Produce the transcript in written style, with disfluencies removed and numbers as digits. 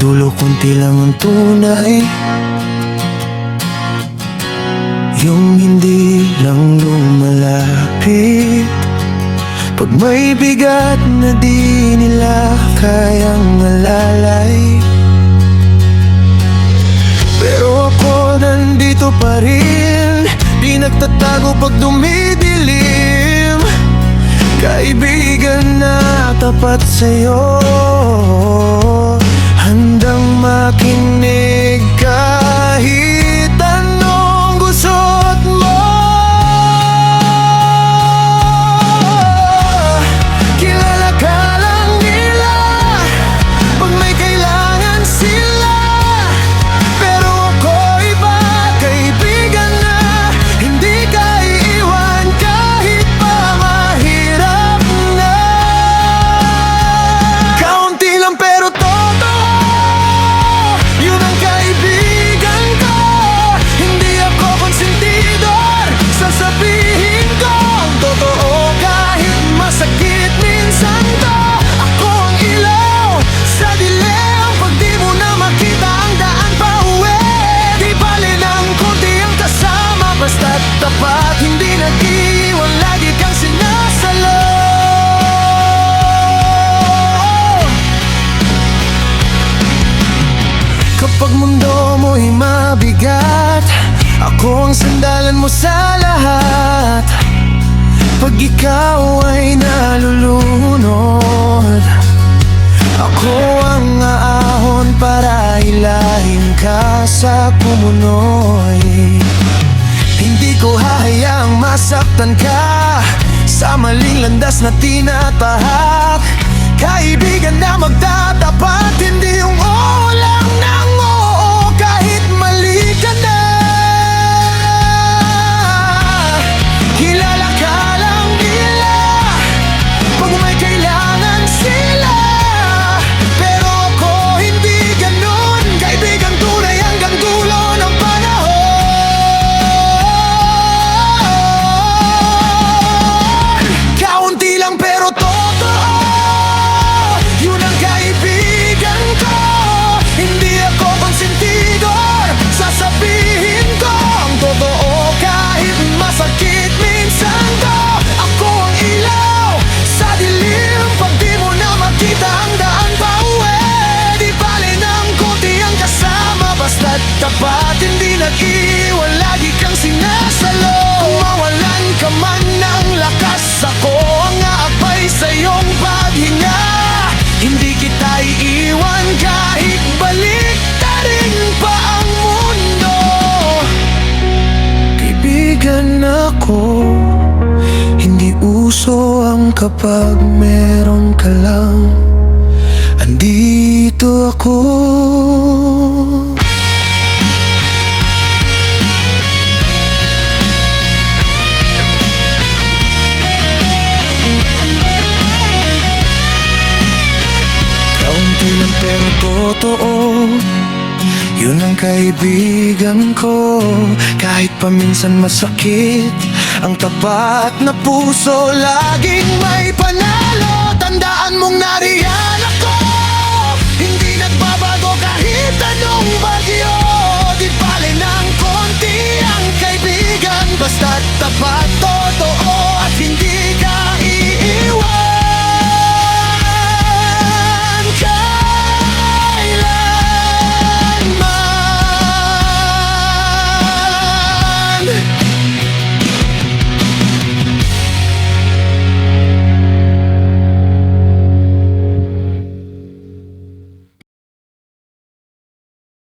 dulo konti lang ang tunay, yung hindi lang lumalapit pag may bigat na di nila kayang alalay. Pero ako nandito pa rin, di nagtatago pag dumidilim. Kaibigan na tapat sa'yo, handang makinig kahit anong gusot mo. Kilala ka lang nila pag may kailangan sila, pero ako iba, kaibigan na hindi ka iiwan kahit pa mahirap na. Kaunti lang pero totoo, yun ang kaibigan ko. Hindi ako konsentidor, sasabihin ko ang totoo kahit masakit minsan to. Ako ang ilaw sa dilim pag di mo na makita ang daan pa uwi. Di bale ng konti ang kasama, basta't tapat, hindi nag-iwan, lagi kang sinasalo. Kapag mundo mo'y mabigat, ako ang sandalan mo sa lahat. Pag ikaw ay nalulunod, ako ang aahon para hilahin ka sa kumunoy. Hindi ko hahayaang masaktan ka sa maling landas na tinatahak. Kaibigan na magtatapat, hindi yung oo lang ng oo kahit mali ka na. Kilala ka lang nila pag may kailangan sila, pero ako hindi ganun. Kaibigan tunay hanggang dulo ng panahon. Kaunti lang pero totoo, yun ang kaibigan ko. Hindi ako konsentidor, sasabihin ko ang totoo kahit masakit minsan to. Ako ang ilaw sa dilim pag di mo na makita ang daan pa uwi. Di bale ng konti ang kasama, basta't tapat, hindi nag-iwan, lagi kang sinasalo. Kung mawalan ka man ng lakas, ako ang aakbay sa iyong paghinga. Hindi kita iiwan kahit baliktarin pa ang mundo. Kaibigan ako, hindi uso ang kapag meron ka lang. Andito ako. Kaunti lang pero totoo, yun ang kaibigan ko. Kahit paminsan masakit, ang tapat na puso laging may panalo. Tandaan mong nariyan ako, hindi nagbabago kahit anong bagyo. Di bale ng konti ang kaibigan, basta't tapat, totoo at hindi